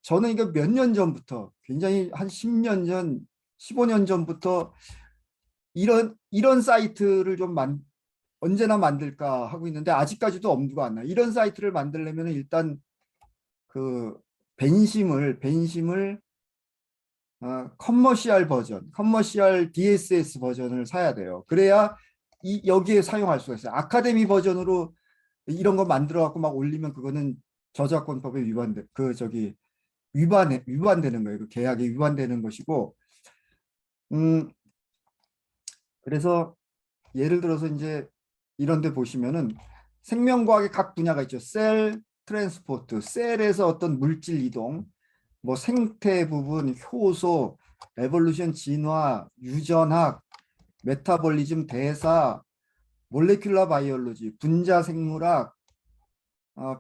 저는 이거 몇 년 전부터 굉장히 한 10년 전, 15년 전부터 이런 사이트를 좀 언제나 만들까 하고 있는데 아직까지도 엄두가 안 나요. 이런 사이트를 만들려면 일단 그 벤심을 커머시얼 DSS 버전을 사야 돼요. 그래야 여기에 사용할 수가 있어요. 아카데미 버전으로 이런 거 만들어 갖고 막 올리면 그거는 저작권법에 위반되는 거예요. 그 계약에 위반되는 것이고, 그래서 예를 들어서 이제 이런 데 보시면은 생명과학의 각 분야가 있죠. 셀 트랜스포트, 셀에서 어떤 물질 이동, 뭐 생태 부분, 효소, 에볼루션 진화, 유전학, 메타볼리즘 대사, 몰레큘러 바이올로지, 분자 생물학,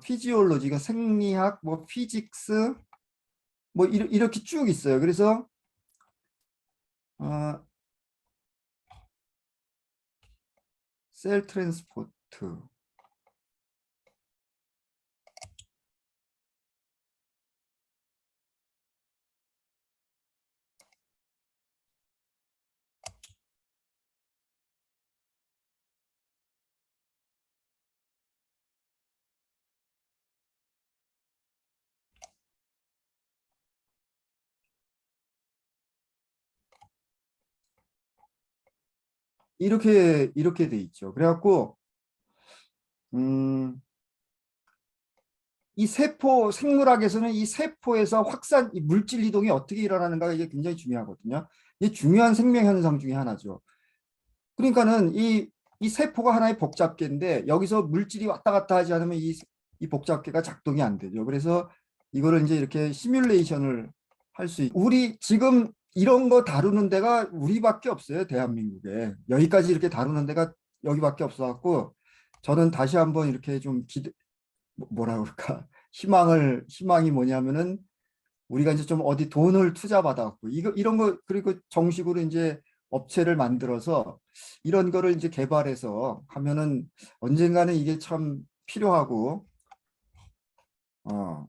피지올로지, 그 생리학, 뭐 피직스, 뭐 이렇게 쭉 있어요. 그래서 셀 트랜스포트, 이렇게 돼 있죠. 그래갖고 이 생물학에서는 이 세포에서 이 물질 이동이 어떻게 일어나는가 이게 굉장히 중요하거든요. 이게 중요한 생명 현상 중에 하나죠. 그러니까는 이 세포가 하나의 복잡계인데 여기서 물질이 왔다 갔다 하지 않으면 이 복잡계가 작동이 안 되죠. 그래서 이거를 이제 이렇게 시뮬레이션을 할 수 우리 지금 이런 거 다루는 데가 우리밖에 없어요. 대한민국에. 여기까지 이렇게 다루는 데가 여기밖에 없어갖고 저는 다시 한번 이렇게 좀 뭐라 그럴까, 희망이 뭐냐면은 우리가 이제 좀 어디 돈을 투자 받아갖고 이런 거 그리고 정식으로 이제 업체를 만들어서 이런 거를 이제 개발해서 하면은 언젠가는 이게 참 필요하고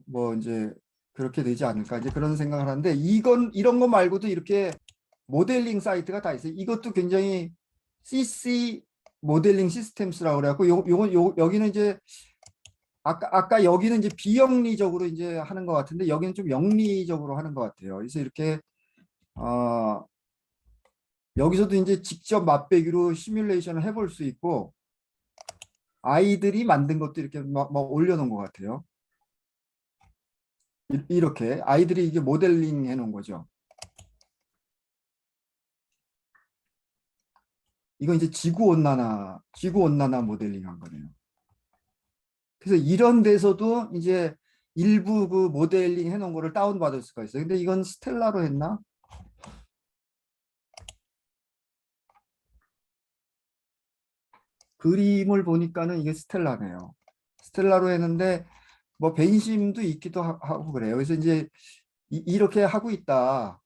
뭐 이제 그렇게 되지 않을까 이제 그런 생각을 하는데 이런 거 말고도 이렇게 모델링 사이트가 다 있어요. 이것도 굉장히 CC 모델링 시스템스라고 그래갖고 여기는 이제 아까 여기는 이제 비영리적으로 이제 하는 것 같은데 여기는 좀 영리적으로 하는 것 같아요. 그래서 이렇게 여기서도 이제 직접 맛배기로 시뮬레이션을 해볼 수 있고 아이들이 만든 것도 이렇게 막 올려놓은 것 같아요. 이렇게 아이들이 이게 모델링 해놓은 거죠. 이건 이제 지구 온난화 모델링 한 거네요. 그래서 이런 데서도 이제 일부 그 모델링 해놓은 거를 다운받을 수가 있어요. 근데 이건 스텔라로 했나? 그림을 보니까는 이게 스텔라네요. 스텔라로 했는데 뭐 벤심도 있기도 하고 그래요. 그래서 이제 이렇게 하고 있다.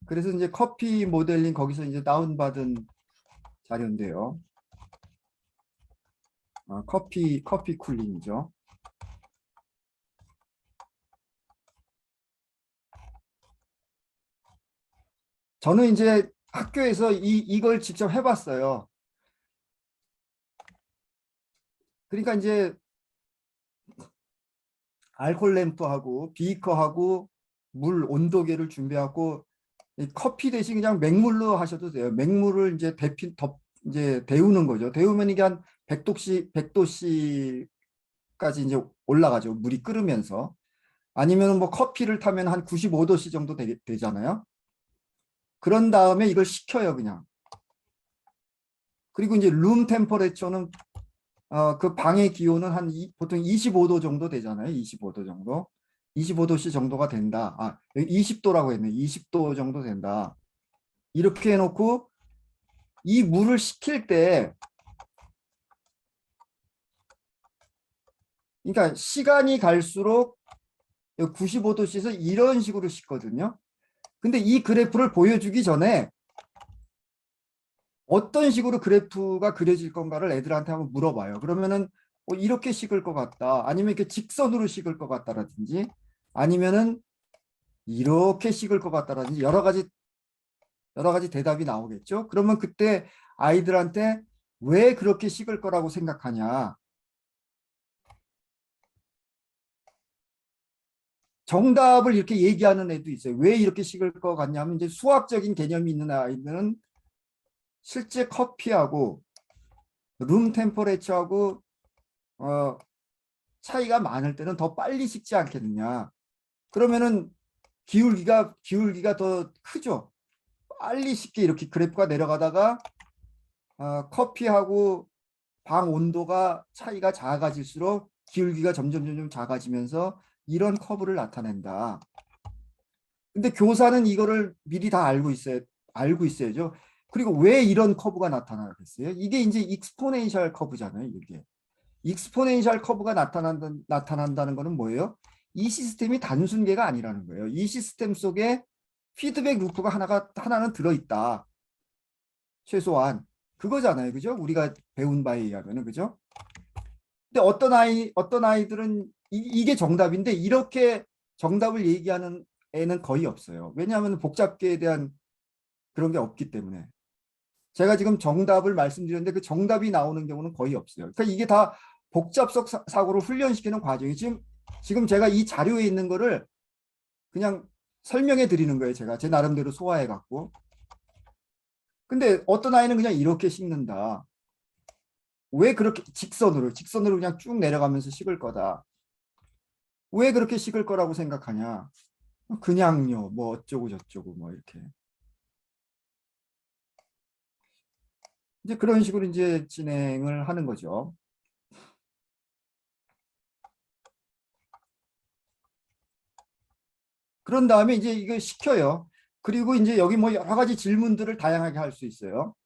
그래서 이제 커피 모델링 거기서 이제 다운받은 자료인데요. 커피 쿨링이죠. 저는 이제 학교에서 이걸 직접 해봤어요. 그러니까 이제 알콜 램프하고 비커하고 물 온도계를 준비하고 이 커피 대신 그냥 맹물로 하셔도 돼요. 맹물을 이제 이제 데우는 거죠. 데우면 이게 한 100도씨까지 이제 올라가죠. 물이 끓으면서. 아니면 뭐 커피를 타면 한 95도씨 정도 되잖아요. 그런 다음에 이걸 식혀요, 그냥. 그리고 이제 룸 템퍼레처는 그 방의 기온은 보통 25도 정도 되잖아요. 25도 정도. 25도씨 정도가 된다. 20도라고 했네. 20도 정도 된다. 이렇게 해놓고 이 물을 식힐 때 그러니까 시간이 갈수록 95도씨에서 이런 식으로 식거든요. 근데 이 그래프를 보여주기 전에 어떤 식으로 그래프가 그려질 건가를 애들한테 한번 물어봐요. 그러면은 이렇게 식을 것 같다. 아니면 이렇게 직선으로 식을 것 같다라든지 아니면은 이렇게 식을 것 같다라든지 여러 가지 대답이 나오겠죠. 그러면 그때 아이들한테 왜 그렇게 식을 거라고 생각하냐. 정답을 이렇게 얘기하는 애도 있어요. 왜 이렇게 식을 것 같냐면 이제 수학적인 개념이 있는 아이들은 실제 커피하고 룸 템퍼레처하고 차이가 많을 때는 더 빨리 식지 않겠느냐. 그러면은 기울기가 더 크죠. 빨리 식게 이렇게 그래프가 내려가다가 커피하고 방 온도가 차이가 작아질수록 기울기가 점점 작아지면서 이런 커브를 나타낸다. 근데 교사는 이거를 미리 다 알고 있어야죠. 그리고 왜 이런 커브가 나타나겠어요? 이게 이제 익스포넨셜 커브잖아요. 이게 익스포넨셜 커브가 나타난다는 거는 뭐예요? 이 시스템이 단순계가 아니라는 거예요. 이 시스템 속에 피드백 루프가 하나는 들어있다. 최소한 그거잖아요. 그죠? 우리가 배운 바에 의하면은 그죠? 근데 어떤 아이들은 이게 정답인데 이렇게 정답을 얘기하는 애는 거의 없어요. 왜냐하면 복잡계에 대한 그런 게 없기 때문에. 제가 지금 정답을 말씀드렸는데 그 정답이 나오는 경우는 거의 없어요. 그러니까 이게 다 복잡성 사고를 훈련시키는 과정이 지금 제가 이 자료에 있는 거를 그냥 설명해 드리는 거예요. 제가 제 나름대로 소화해 갖고. 근데 어떤 아이는 그냥 이렇게 식는다. 왜 그렇게 직선으로 그냥 쭉 내려가면서 식을 거다. 왜 그렇게 식을 거라고 생각하냐? 그냥요. 뭐 어쩌고 저쩌고 뭐 이렇게. 이제 그런 식으로 이제 진행을 하는 거죠. 그런 다음에 이제 이거 시켜요. 그리고 이제 여기 뭐 여러 가지 질문들을 다양하게 할 수 있어요.